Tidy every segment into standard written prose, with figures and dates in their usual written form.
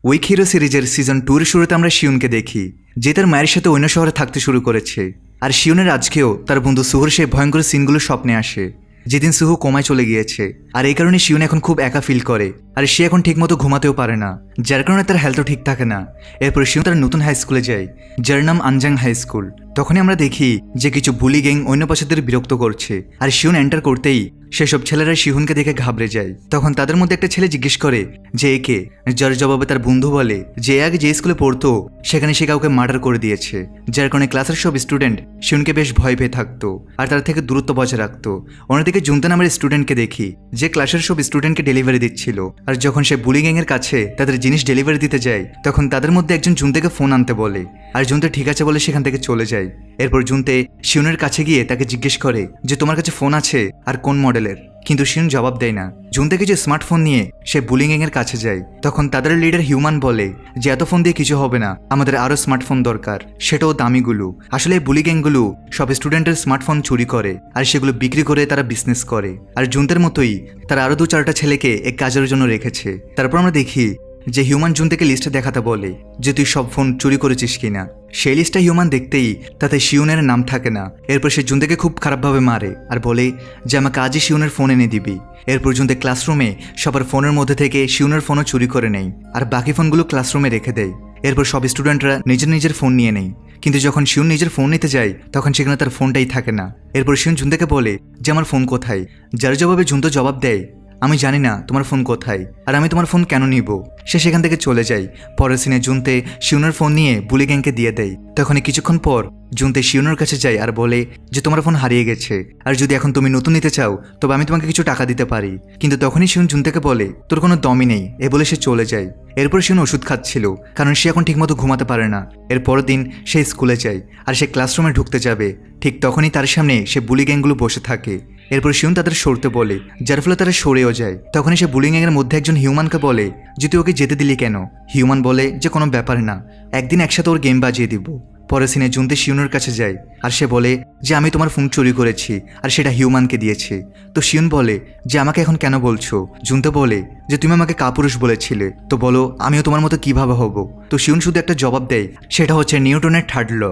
Week hero সিরিজের season 2-এর শুরুতে আমরা শিউনকে দেখি, যে তার মায়ের সাথে অন্য শহরে থাকতে শুরু করেছে। আর শিউনের আজকেও তার বন্ধু সুহুর সেই ভয়ঙ্কর সিনগুলো স্বপ্নে আসে, যেদিন সুহু কোমায় চলে গিয়েছে। আর এই কারণে শিউন এখন খুব একা ফিল করে, আর সে এখন ঠিকমতো ঘুমাতেও পারে না, যার কারণে তার হেলথও ঠিক থাকে না। এরপর শিউন তার নতুন হাই স্কুলে যায়, যার নাম আনজাং হাই স্কুল। তখনই আমরা দেখি যে কিছু বুলি গ্যাং অন্য পাশেদের বিরক্ত করছে, আর শিউন এন্টার করতেই সেসব ছেলেরা শিহুনকে দেখে ঘাবড়ে যায়। তখন তাদের মধ্যে একটা ছেলে জিজ্ঞেস করে যে একে, যার জবাবে তার বন্ধু বলে যে আগে যে স্কুলে পড়তো সেখানে সে কাউকে মার্ডার করে দিয়েছে, যার কারণে ক্লাসের সব স্টুডেন্ট শিউনকে বেশ ভয় পেয়ে থাকতো আর তার থেকে দূরত্ব বজায় রাখতো। অন্যদিকে জুনতা নামের স্টুডেন্টকে দেখি, যে ক্লাসের সব স্টুডেন্টকে ডেলিভারি দিচ্ছিল। আর যখন সে বুলি গ্যাংয়ের কাছে তাদের জিনিস ডেলিভারি দিতে যায়, তখন তাদের মধ্যে একজন জুনতেকে ফোন আনতে বলে, আর জুনতে ঠিক আছে বলে সেখান থেকে চলে যায়। এরপর জুনতে শিউনের কাছে গিয়ে তাকে জিজ্ঞেস করে যে তোমার কাছে ফোন আছে আর কোন মডেলের, কিন্তু শিউন জবাব দেয় না। জুন থেকে যে স্মার্টফোন নিয়ে সে বুলি গ্যাংয়ের কাছে যায়, তখন তাদের লিডার হিউম্যান বলে যে এত ফোন দিয়ে কিছু হবে না, আমাদের আরও স্মার্টফোন দরকার, সেটাও দামিগুলো। আসলে এই বুলি গ্যাংগুলো সব স্টুডেন্টের স্মার্টফোন চুরি করে আর সেগুলো বিক্রি করে তারা বিজনেস করে। আর জুনতের মতোই তারা আরও 2-4টা ছেলেকে এক কাজের জন্য রেখেছে। তারপর আমরা দেখি যে হিউম্যান জুন থেকে লিস্টে দেখাতে বলে যে তুই সব ফোন চুরি করেছিস কিনা। সেই লিস্টটা হিউম্যান দেখতেই তাতে শিউনের নাম থাকে না। এরপর সে জুন থেকে খুব খারাপভাবে মারে আর বলে যে আমাকে আজই শিউনের ফোন এনে দিবি। এরপর জুনতে ক্লাসরুমে সবার ফোনের মধ্যে থেকে শিউনের ফোনও চুরি করে নেয় আর বাকি ফোনগুলো ক্লাসরুমে রেখে দেয়। এরপর সব স্টুডেন্টরা নিজের নিজের ফোন নিয়ে নেয়, কিন্তু যখন শিউন নিজের ফোন নিতে যায় তখন সেখানে তার ফোনটাই থাকে না। এরপর শিউন জুন থেকে বলে যে আমার ফোন কোথায়, যার জবাবে জুন তো জবাব দেয় আমি জানি না তোমার ফোন কোথায়, আর আমি তোমার ফোন কেন নিব। সে সেখান থেকে চলে যায়। পরের সিনে জুনতে শিউনের ফোন নিয়ে বুলি গ্যাংকে দিয়ে দেয়। তখনই কিছুক্ষণ পর জুনতে শিউনের কাছে যায় আর বলে যে তোমার ফোন হারিয়ে গেছে, আর যদি এখন তুমি নতুন নিতে চাও তবে আমি তোমাকে কিছু টাকা দিতে পারি। কিন্তু তখনই শিউন জুনতেকে বলে তোর কোনো দমই নেই, এ বলে সে চলে যায়। এরপর শিউন ওষুধ খাচ্ছিল, কারণ সে এখন ঠিকমতো ঘুমাতে পারে না। এর পরের দিন সে স্কুলে যায় আর সে ক্লাসরুমে ঢুকতে যাবে, ঠিক তখনই তার সামনে সে বুলি গ্যাংগুলো বসে থাকে। এরপর শিউন তাদের সরতে বলে, যার ফলে তারা সরেও যায়। তখনই সে বুলি গ্যাংয়ের মধ্যে একজন হিউম্যানকে বলে যে তুই ওকে যেতে দিলি কেন। হিউম্যান বলে যে কোনো ব্যাপার না, একদিন একসাথে ওর গেম বাজিয়ে দিব। পরের সিনে জুনতে শিউনের কাছে যায় আর সে বলে যে আমি তোমার ফোন চুরি করেছি আর সেটা হিউম্যানকে দিয়েছি। তো শিউন বলে যে আমাকে এখন কেন বলছো। জুনতে বলে যে তুমি আমাকে কাপুরুষ বলেছিলে, তো বলো আমিও তোমার মতো কিভাবে হব। তো শিউন শুধু একটা জবাব দেয়, সেটা হচ্ছে নিউটনের থার্ড ল,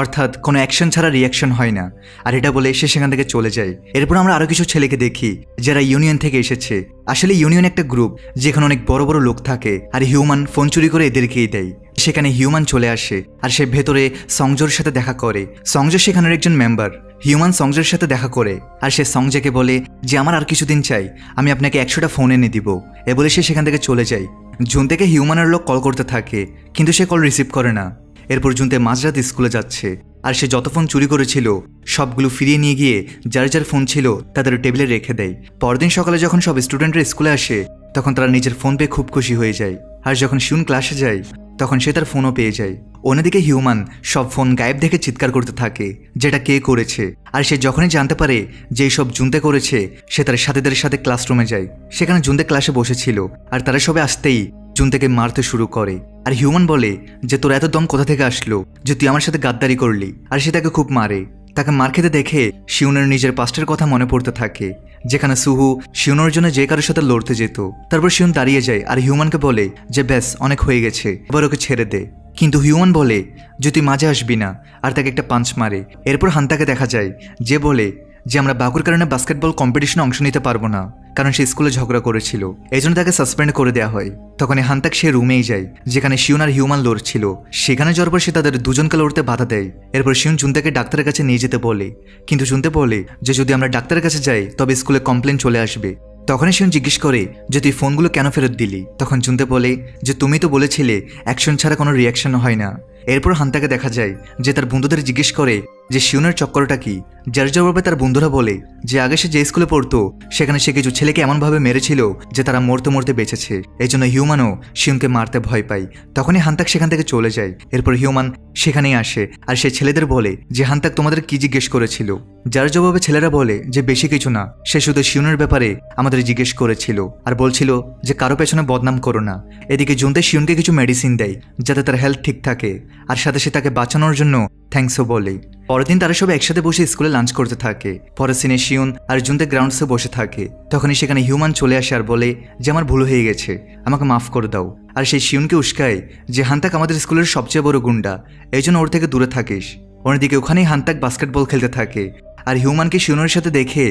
অর্থাৎ কোনো অ্যাকশন ছাড়া রিয়াকশন হয় না। আর এটা বলে সে সেখান থেকে চলে যায়। এরপর আমরা আরও কিছু ছেলেকে দেখি যারা ইউনিয়ন থেকে এসেছে। আসলে ইউনিয়ন একটা গ্রুপ যেখানে অনেক বড় বড় লোক থাকে, আর হিউম্যান ফোন চুরি করে এদেরকেই দেয়। সেখানে হিউম্যান চলে আসে আর সে ভেতরে সংজোর সাথে দেখা করে। সংজো সেখানের একজন মেম্বার। হিউম্যান সংজোর সাথে দেখা করে আর সে সংজেকে বলে যে আমার আর কিছুদিন চাই, আমি আপনাকে 100টা ফোন এনে দিব। এ বলে সে সেখান থেকে চলে যায়। জুন থেকে হিউম্যানের লোক কল করতে থাকে, কিন্তু সে কল রিসিভ করে না। এরপর জুনতে মাঝরাত স্কুলে যাচ্ছে আর সে যত ফোন চুরি করেছিল সবগুলো ফিরিয়ে নিয়ে গিয়ে যার যার ফোন ছিল তাদের টেবিলে রেখে দেয়। পরদিন সকালে যখন সব স্টুডেন্টরা স্কুলে আসে তখন তারা নিজের ফোন পেয়ে খুব খুশি হয়ে যায়। আর যখন শিউন ক্লাসে যায় তখন সে তার ফোনও পেয়ে যায়। অন্যদিকে হিউম্যান সব ফোন গায়েব দেখে চিৎকার করতে থাকে যেটা কে করেছে। আর সে যখনই জানতে পারে যে সব জুনতে করেছে, সে তার সাথীদের সাথে ক্লাসরুমে যায়। সেখানে জুনতে ক্লাসে বসেছিল আর তারা সবে আসতেই জুনতেকে মারতে শুরু করে। আর হিউম্যান বলে যে তোর এত দম কোথা থেকে আসলো যে তুই আমার সাথে গাদ্দারি করলি। আর সে তাকে খুব মারে। তাকে মার খেতে দেখে শিউনের নিজের পাস্টের কথা মনে পড়তে থাকে, যেখানে সুহু শিউনের জন্য যে কারোর সাথে লড়তে যেত। তারপর শিউন দাঁড়িয়ে যায় আর হিউম্যানকে বলে যে ব্যাস অনেক হয়ে গেছে, এবার ওকে ছেড়ে দে। কিন্তু হিউম্যান বলে যে তুই মাঝে আসবি না, আর তাকে একটা পাঞ্চ মারে। এরপর হান্তাকে দেখা যায় যে বলে যে আমরা বাকুর কারণে বাস্কেটবল কম্পিটিশনে অংশ নিতে পারবো না, কারণ সে স্কুলে ঝগড়া করেছিল, এই জন্য তাকে সাসপেন্ড করে দেওয়া হয়। তখন হান্তাক সে রুমেই যায় যেখানে শিউন আর হিউম্যান লড়ছিল। সেখানে যাওয়ার পর সে তাদের দুজনকে লড়তে বাধা দেয়। এরপর শিউন জুনতেকে ডাক্তারের কাছে নিয়ে যেতে বলে, কিন্তু জুনতে বলে যে যদি আমরা ডাক্তারের কাছে যাই তবে স্কুলে কমপ্লেন চলে আসবে। তখনই শিউন জিজ্ঞেস করে যে তুই ফোনগুলো কেন ফেরত দিলি। তখন জুনতে বলে যে তুমি তো বলেছিলে অ্যাকশন ছাড়া কোনো রিয়াকশন হয় না। এরপর হান্তাকে দেখা যায় যে তার বন্ধুদের জিজ্ঞেস করে যে শিউনের চক্করটা কি, যার জবাবে তার বন্ধুরা বলে যে আগে সে যে স্কুলে পড়তো সেখানে সে কিছু ছেলেকে এমনভাবে মেরেছিল যে তারা মরতে মরতে বেঁচেছে, এই জন্য হিউম্যানও শিউনকে মারতে ভয় পায়। তখনই হান্তাক সেখান থেকে চলে যায়। এরপর হিউম্যান সেখানেই আসে আর সে ছেলেদের বলে যে হান্তাক তোমাদের কি জিজ্ঞেস করেছিল, যার জবাবে ছেলেরা বলে যে বেশি কিছু না, সে শুধু শিউনের ব্যাপারে আমাদের জিজ্ঞেস করেছিল আর বলছিল যে কারো পেছনে বদনাম করো না। এদিকে জুনতে শিউনকে কিছু মেডিসিন দেয় যাতে তার হেলথ ঠিক থাকে। আর সাথে সে তাকে বাঁচানোর জন্য থ্যাঙ্কসও বলে। পরের দিন তারা সব একসাথে বসে স্কুলে লাঞ্চ করতে থাকে। পরের সিনে শিউন আর জুনতে গ্রাউন্ডসে বসে থাকে। তখনই সেখানে হিউম্যান চলে আসে আর বলে যে আমার ভুল হয়ে গেছে, আমাকে মাফ করে দাও। আর সেই শিউনকে উস্কায় যে হান্তাক আমাদের স্কুলের সবচেয়ে বড় গুন্ডা, এই জন্য ওর থেকে দূরে থাকিস। অন্যদিকে ওখানেই হান্তাক বাস্কেটবল খেলতে থাকে আর হিউম্যানকে শিউনের সাথে দেখে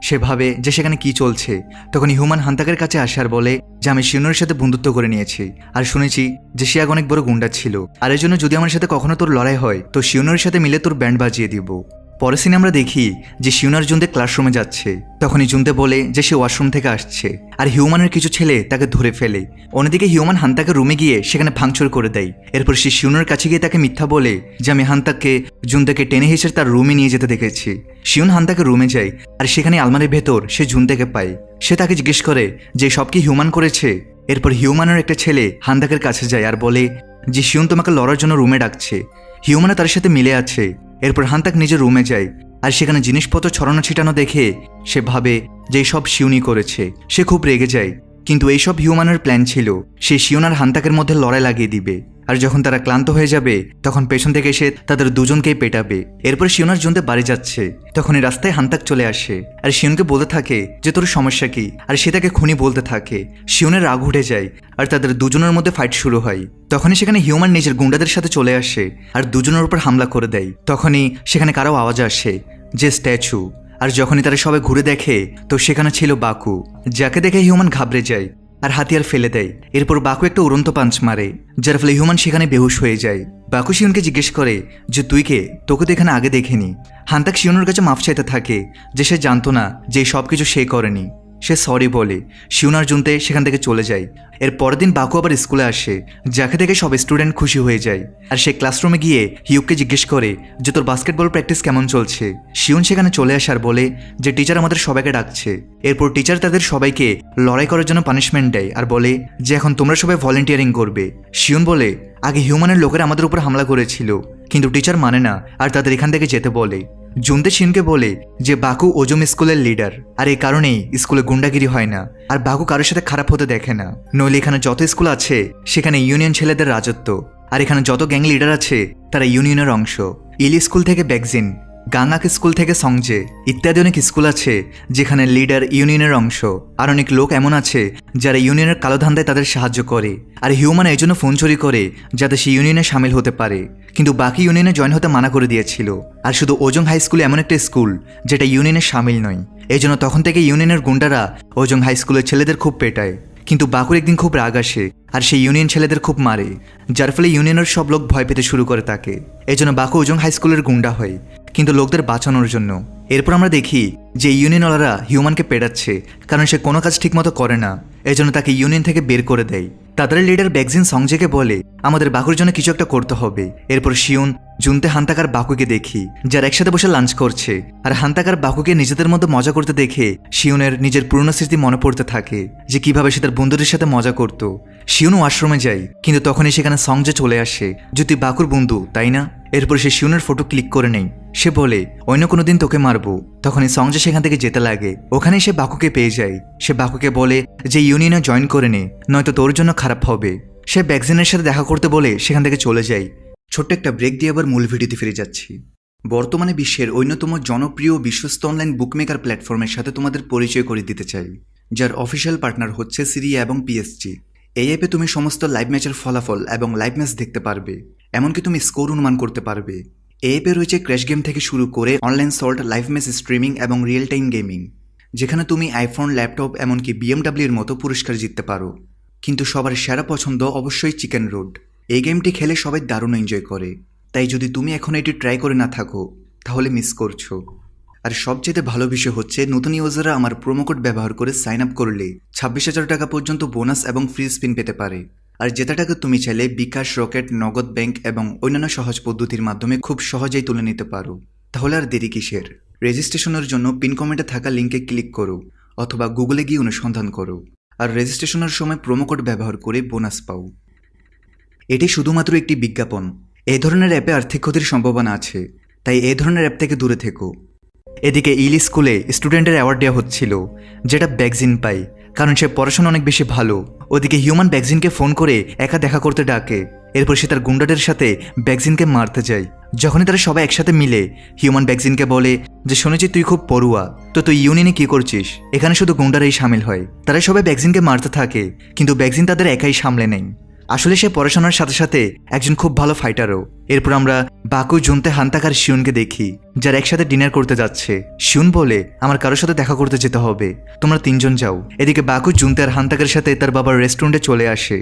সে ভাবে যে সেখানে কি চলছে। তখন হিউম্যান হান্তাকের কাছে আসে আর বলে যে আমি শিউনের সাথে বন্ধুত্ব করে নিয়েছি আর শুনেছি যে সে অনেক বড় গুন্ডা ছিল, আর এই জন্য যদি আমার সাথে কখনো তোর লড়াই হয় তো শিউনের সাথে মিলে তোর ব্যান্ড বাজিয়ে দিব। পরের সিনে আমরা দেখি যে শিউনার জুনতে ক্লাসরুমে যাচ্ছে। তখনই জুনতে বলে যে সে ওয়াশরুম থেকে আসছে আর হিউম্যানের কিছু ছেলে তাকে ধরে ফেলে। অন্যদিকে হিউম্যান হান্তাকের রুমে গিয়ে সেখানে ভাঙচুর করে দেয়। এরপর সে শিউনের কাছে গিয়ে তাকে মিথ্যা বলে যে আমি হান্তাককে জুনতেকে টেনে হেসে তার রুমে নিয়ে যেতে দেখেছি। শিউন হান্তাকের রুমে যায় আর সেখানে আলমারির ভেতর সে জুনতেকে পায়। সে তাকে জিজ্ঞেস করে যে সব কি হিউম্যান করেছে। এরপর হিউম্যানের একটা ছেলে হান্তাকের কাছে যায় আর বলে যে শিউন তোমাকে লড়ার জন্য রুমে ডাকছে। হিউম্যানও তার সাথে মিলে আছে। এরপর হান্তাক নিজের রুমে যায় আর সেখানে জিনিসপত্র ছড়ানো ছিটানো দেখে সে ভাবে যে সব শিউনই করেছে। সে খুব রেগে যায়, কিন্তু এইসব হিউম্যানের প্ল্যান ছিল সে শিউন আর হান্তাকের মধ্যে লড়াই লাগিয়ে দিবে। আর যখন তারা ক্লান্ত হয়ে যাবে তখন পেছন থেকে এসে তাদের দুজনকেই পেটাবে। এরপর শিউনার জুনতে বাড়ি যাচ্ছে, তখন এই রাস্তায় হান্তাক চলে আসে আর শিউনকে বলতে থাকে যে তোর সমস্যা কি, আর সে তাকে খুনি বলতে থাকে। শিউনের রাগ উঠে যায় আর তাদের দুজনের মধ্যে ফাইট শুরু হয়। তখনই সেখানে হিউম্যান নিজের গুন্ডাদের সাথে চলে আসে আর দুজনের উপর হামলা করে দেয়। তখনই সেখানে কারো আওয়াজ আসে যে স্ট্যাচু, আর যখনই তারা সবাই ঘুরে দেখে তো সেখানে ছিল বাকু, যাকে দেখে হিউম্যান ঘাবড়ে যায় আর হাতিয়ার ফেলে দেয়। এরপর বাকু একটা উড়ন্ত পাঞ্চ মারে, যার ফলে হিউম্যান সেখানে বেহুশ হয়ে যায়। বাকু শিউনকে জিজ্ঞেস করে যে তুই কে, তোকে তো এখানে আগে দেখিনি। হান্তাক শিউনের কাছে মাফ চাইতে থাকে যে সে জানতো না যে সব কিছু সে করেনি। সে সরি বলে শিউন আর জুনতে সেখান থেকে চলে যায়। এর পরের দিন বাকু আবার স্কুলে আসে, যাকে দেখে সব স্টুডেন্ট খুশি হয়ে যায়। আর সে ক্লাসরুমে গিয়ে হিউককে জিজ্ঞেস করে যে তোর বাস্কেটবল প্র্যাকটিস কেমন চলছে। শিউন সেখানে চলে আসে আর বলে যে টিচার আমাদের সবাইকে ডাকছে। এরপর টিচার তাদের সবাইকে লড়াই করার জন্য পানিশমেন্ট দেয় আর বলে যে এখন তোমরা সবাই ভলেন্টিয়ারিং করবে। শিউন বলে আগে হিউম্যানের লোকেরা আমাদের উপর হামলা করেছিল, কিন্তু টিচার মানে না আর তাদের এখান থেকে যেতে বলে। জুনতে শিউনকে বলে যে বাকু ওজম স্কুলের লিডার, আর এই কারণেই স্কুলে গুন্ডাগিরি হয় না আর বাকু কারোর সাথে খারাপ হতে দেখে না। নইলে এখানে যত স্কুল আছে সেখানে ইউনিয়ন ছেলেদের রাজত্ব, আর এখানে যত গ্যাং লিডার আছে তারা ইউনিয়নের অংশ। ইলি স্কুল থেকে ব্যাকজিন, গাঙ্গাক স্কুল থেকে সংজে ইত্যাদি অনেক স্কুল আছে যেখানে লিডার ইউনিয়নের অংশ। আর অনেক লোক এমন আছে যারা ইউনিয়নের কালো ধান্দায় তাদের সাহায্য করে। আর হিউম্যান এই জন্য ফোন চুরি করে যাতে সে ইউনিয়নে সামিল হতে পারে, কিন্তু বাকি ইউনিয়নে জয়েন হতে মানা করে দিয়েছিল। আর শুধু ওজং হাই স্কুল এমন একটা স্কুল যেটা ইউনিয়নে সামিল নয়, এই জন্য তখন থেকে ইউনিয়নের গুন্ডারা ওজং হাই স্কুলের ছেলেদের খুব পেটায়। কিন্তু বাকুর একদিন খুব রাগ আসে আর সেই ইউনিয়ন ছেলেদের খুব মারে, যার ফলে ইউনিয়নের সব লোক ভয় পেতে শুরু করে তাকে। এই জন্য বাকু ওজং হাই স্কুলের গুন্ডা হয়, কিন্তু লোকদের বাঁচানোর জন্য। এরপর আমরা দেখি যে ইউনিয়নওয়ালারা হিউম্যানকে পেটাচ্ছে কারণ সে কোনো কাজ ঠিকমতো করে না, এই জন্য তাকে ইউনিয়ন থেকে বের করে দেয়। তাদের লিডার ব্যাকজিন সংজেকে বলে আমাদের বাকুর জন্য কিছু একটা করতে হবে। এরপর শিউন, জুনতে, হান্তাকার বাকুকে দেখি যারা একসাথে বসে লাঞ্চ করছে। আর হান্তাকার বাকুকে নিজেদের মধ্যে মজা করতে দেখে শিউনের নিজের পুরনো স্মৃতি মনে পড়তে থাকে যে কিভাবে সে তার বন্ধুদের সাথে মজা করত। শিউন ওয়াশরুমে যায়, কিন্তু তখনই সেখানে সংজে চলে আসে যে তুই বাকুর বন্ধু তাই না। এরপর সে শিউনের ফটো ক্লিক করে নেয়। সে বলে অন্য কোনো দিন তোকে মারবো। তখনই সংজে সেখান থেকে যেতে লাগে, ওখানে সে বাকুকে পেয়ে যায়। সে বাকুকে বলে যে ইউনিয়নে জয়েন করে নে, নয়তো তোর জন্য খারাপ হবে। সে ব্যাকজিনের সাথে দেখা করতে বলে সেখান থেকে চলে যায়। ছোট্ট একটা ব্রেক দিয়ে আবার মূল ভিডিওতে ফিরে যাচ্ছি। বর্তমানে বিশ্বের অন্যতম জনপ্রিয় বিশ্বস্ত অনলাইন বুকমেকার প্ল্যাটফর্মের সাথে তোমাদের পরিচয় করে দিতে চাই, যার অফিসিয়াল পার্টনার হচ্ছে সিরিয়া এবং পিএসজি। এই অ্যাপে তুমি সমস্ত লাইভ ম্যাচের ফলাফল এবং লাইভ ম্যাচ দেখতে পারবে, এমনকি তুমি স্কোর অনুমান করতে পারবে। এই অ্যাপে রয়েছে ক্র্যাশ গেম থেকে শুরু করে online salt, live match streaming এবং রিয়েল টাইম গেমিং, যেখানে তুমি আইফোন, ল্যাপটপ এমনকি বিএমডাব্লিউর মতো পুরস্কার জিততে পারো। কিন্তু সবার সেরা পছন্দ অবশ্যই চিকেন রোড। এই গেমটি খেলে সবাই দারুণ এনজয় করে, তাই যদি তুমি এখন এটি ট্রাই করে না থাকো তাহলে মিস করছো। আর সবচেয়ে ভালো বিষয় হচ্ছে নতুন ইউজাররা আমার প্রোমো কোড ব্যবহার করে সাইন আপ করলে 26,000 টাকা পর্যন্ত বোনাস এবং ফ্রি স্পিন পেতে পারে। আর যেটা টাকা তুমি চাইলে বিকাশ, রকেট, নগদ ব্যাংক এবং অন্যান্য সহজ পদ্ধতির মাধ্যমে খুব সহজেই তুলে নিতে পারো। তাহলে আর দেরি কিসের? রেজিস্ট্রেশনের জন্য পিন কমেন্টে থাকা লিঙ্কে ক্লিক করো অথবা গুগলে গিয়ে অনুসন্ধান করো, আর রেজিস্ট্রেশনের সময় প্রোমো কোড ব্যবহার করে বোনাস পাও। এটি শুধুমাত্র একটি বিজ্ঞাপন। এই ধরনের অ্যাপে আর্থিক ক্ষতির সম্ভাবনা আছে, তাই এই ধরনের অ্যাপ থেকে দূরে থেকো। এদিকে ইলি স্কুলে স্টুডেন্টের অ্যাওয়ার্ড দেওয়া হচ্ছিল, যেটা ব্যাকজিন পায় কারণ সে পড়াশোনা অনেক বেশি ভালো। ওদিকে হিউম্যান ব্যাকজিনকে ফোন করে একা দেখা করতে ডাকে। এরপর সে তার গুন্ডাদের সাথে ব্যাকজিনকে মারতে যায়। যখনই তারা সবাই একসাথে মিলে হিউম্যান ব্যাকজিনকে বলে যে শুনেছি তুই খুব পড়ুয়া, তো তুই ইউনিয়নে কি করছিস, এখানে শুধু গুন্ডারাই সামিল হয়। তারা সবাই ব্যাকজিনকে মারতে থাকে, কিন্তু ব্যাকজিন তাদের একাই সামলে নেয়। আসলে সে পড়াশোনার সাথে সাথে একজন খুব ভালো ফাইটারও। এরপর আমরা বাকু, জুনতে, হান্তাক আর শিউনকে দেখি যারা একসাথে ডিনার করতে যাচ্ছে। শিউন বলে আমার কারোর সাথে দেখা করতে যেতে হবে, তোমরা 3 জন যাও। এদিকে বাকু জুনতে আর হান্তাকের সাথে তার বাবার রেস্টুরেন্টে চলে আসে,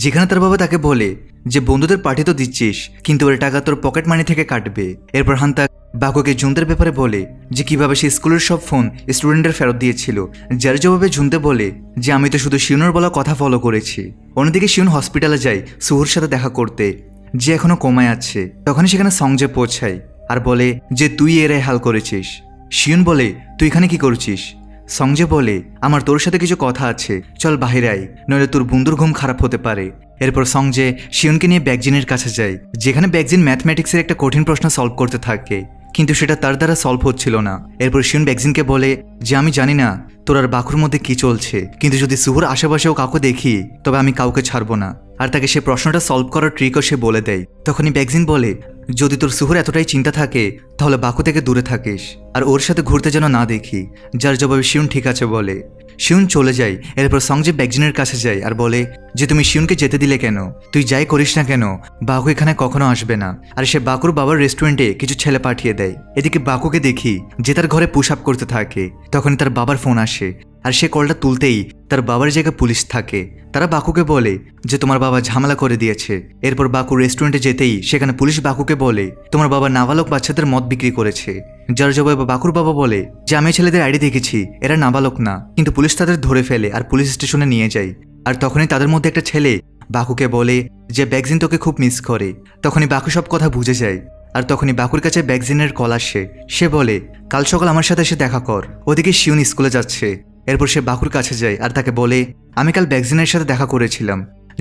যেখানে তার বাবা তাকে বলে যে বন্ধুদের পার্টি তো দিচ্ছিস, কিন্তু ওর টাকা তোর পকেট মানি থেকে কাটবে। এরপর হান্তাক বাকুকে জুনতের ব্যাপারে বলে যে কিভাবে সে স্কুলের সব ফোন স্টুডেন্টের ফেরত দিয়েছিল, যার জবাবে জুনতে বলে যে আমি তো শুধু শিউনের বলা কথা ফলো করেছি। অন্যদিকে শিউন হসপিটালে যায় সুহুর সাথে দেখা করতে, যে এখনো কোমায় আছে। তখনই সেখানে সংজে পৌঁছায় আর বলে যে তুই এরাই হাল করেছিস। শিউন বলে তুই এখানে কি করছিস? সংজে বলে আমার তোর সাথে কিছু কথা আছে, চল বাহিরে আয়, নইলে তোর বন্ধুর ঘুম খারাপ হতে পারে। এরপর সংজে শিউনকে নিয়ে ব্যাকজিনের কাছে যায়, যেখানে ব্যাকজিন ম্যাথমেটিক্সের একটা কঠিন প্রশ্ন সলভ করতে থাকে, কিন্তু সেটা তার দ্বারা সলভ হচ্ছিল না। এরপর শিউন ব্যাকজিনকে বলে যে আমি জানি না তোর আর বাকুর মধ্যে কি চলছে, কিন্তু যদি সুহুর আশেপাশেও কাউকে দেখি তবে আমি কাউকে ছাড়বো না। আর তাকে সে প্রশ্নটা সলভ করার ট্রিকও সে বলে দেয়। তখনই ব্যাকজিন বলে যদি তোর সুহুর এতটাই চিন্তা থাকে তাহলে বাকু থেকে দূরে থাকিস, আর ওর সাথে ঘুরতে যেন না দেখি। যার জবাবে শিউন ঠিক আছে বলে। শিউন চলে যায়। এরপর সংজে ব্যাকজিনের কাছে যায় আর বলে যে তুমি শিউনকে যেতে দিলে কেন? তুই যাই করিস না কেন বাকু এখানে কখনো আসবে না। আর সে বাকুর বাবার রেস্টুরেন্টে কিছু ছেলে পাঠিয়ে দেয়। এদিকে বাকুকে দেখি যে তার ঘরে পুশ আপ করতে থাকে। তখনই তার বাবার ফোন আসে, আর সে কলটা তুলতেই তার বাবার জায়গায় পুলিশ থাকে। তারা বাকুকে বলে যে তোমার বাবা ঝামেলা করে দিয়েছে। এরপর বাকু রেস্টুরেন্টে যেতেই সেখানে পুলিশ বাকুকে বলে তোমার বাবা নাবালক বাচ্চাদের মদ বিক্রি করেছে। যার জবাবে বাকুর বাবা বলে যে আমি ছেলেদের আইডি দেখেছি, এরা নাবালক না। কিন্তু পুলিশ তাদের ধরে ফেলে আর পুলিশ স্টেশনে নিয়ে যায়। আর তখনই তাদের মধ্যে একটা ছেলে বাকুকে বলে যে ব্যাকজিন তোকে খুব মিস করে। তখনই বাকু সব কথা বুঝে যায়। আর তখনই বাকুর কাছে ব্যাকজিনের কল আসে। সে বলে কাল সকাল আমার সাথে এসে দেখা কর। ওদিকে শিউন স্কুলে যাচ্ছে। এরপর সে বাকুর কাছে যায় আর তাকে বলে আমি কাল ব্যাকজিনের সাথে দেখা করেছিলাম।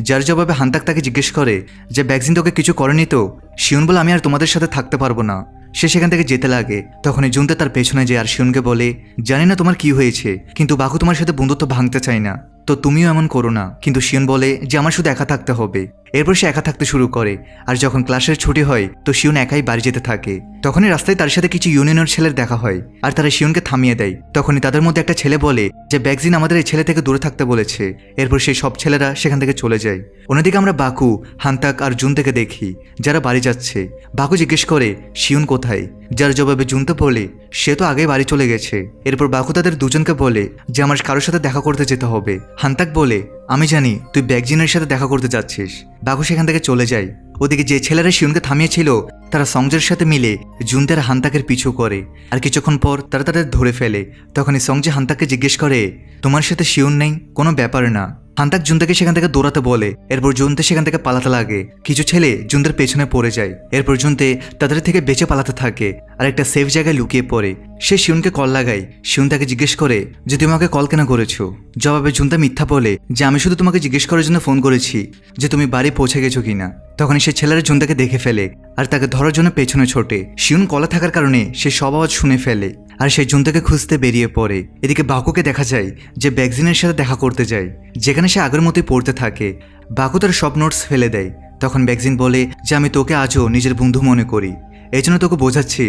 যার জবাবে হান্তাক তাকে জিজ্ঞেস করে যে ব্যাকজিন তোকে কিছু করেনি তো? শিউন বলে আমি আর তোমাদের সাথে থাকতে পারবো না। সে সেখান থেকে যেতে লাগে। তখনই জুনতে তার পেছনে যায় আর শিউনকে বলে জানি না তোমার কি হয়েছে, কিন্তু বাকু তোমার সাথে বন্ধুত্ব ভাঙতে চায় না, তো তুমিও এমন করো না। কিন্তু শিউন বলে যে আমার শুধু একা থাকতে হবে। এরপর সে একা থাকতে শুরু করে। আর যখন ক্লাসের ছুটি হয় তো শিউন একাই বাড়ি যেতে থাকে। তখনই রাস্তায় তার সাথে কিছু ইউনিয়নের ছেলের দেখা হয় আর তারা শিউনকে থামিয়ে দেয়। তখনই তাদের মধ্যে একটা ছেলে বলে যে ব্যাকজিন আমাদের এই ছেলে থেকে দূরে থাকতে বলেছে। এরপর সেই সব ছেলেরা সেখান থেকে চলে যায়। অন্যদিকে আমরা বাকু, হান্তাক আর জুন থেকে দেখি যারা বাড়ি যাচ্ছে। বাকু জিজ্ঞেস করে শিউন কোথায়? যার জবাবে জুনতে বলে সে তো আগেই বাড়ি চলে গেছে। এরপর বাকু তাদের দুজনকে বলে যে আমার কারোর সাথে দেখা করতে যেতে হবে। হান্তাক বলে আমি জানি তুই ব্যাকজিনের সাথে দেখা করতে যাচ্ছিস। বাকু সেখান থেকে চলে যায়। ওদিকে যে ছেলেরা শিউনকে থামিয়েছিল তারা সংজের সাথে মিলে জুনতের হান্তাকের পিছু করে। আর কিছুক্ষণ পর তারা তাদের ধরে ফেলে। তখনই সংজে হান্তাককে জিজ্ঞেস করে তোমার সাথে শিউন নেই? কোনো ব্যাপার না। হান্তাক জুনতেকে সেখান থেকে দৌড়াতে বলে। এরপর জুনতে সেখান থেকে পালাতে লাগে। কিছু ছেলে জুনতের পেছনে পড়ে যায়। এরপর জুনতে তাদের থেকে বেঁচে পালাতে থাকে আর একটা সেফ জায়গায় লুকিয়ে পড়ে। সে শিউনকে কল লাগায়। শিউন তাকে জিজ্ঞেস করে যে তুমি আমাকে কল কেন করেছো? জবাবে জুনতে মিথ্যা বলে যে আমি শুধু তোমাকে জিজ্ঞেস করার জন্য ফোন করেছি যে তুমি বাড়ি পৌঁছে গেছো কিনা। তখনই সে ছেলেরা জুনতাকে দেখে ফেলে আর তাকে ধরার জন্য পেছনে ছোটে। শিউন কলা থাকার কারণে সে সব আওয়াজ শুনে ফেলে আর সেই জুনতাকে খুঁজতে বেরিয়ে পড়ে। এদিকে বাকুকে দেখা যায় যে ব্যাকজিনের সাথে দেখা করতে যায়, যেখানে সে আগের মতোই পড়তে থাকে। বাকু তার সব নোটস ফেলে দেয়। তখন ব্যাকজিন বলে যে আমি তোকে আজও নিজের বন্ধু মনে করি, এই জন্য তোকে বোঝাচ্ছি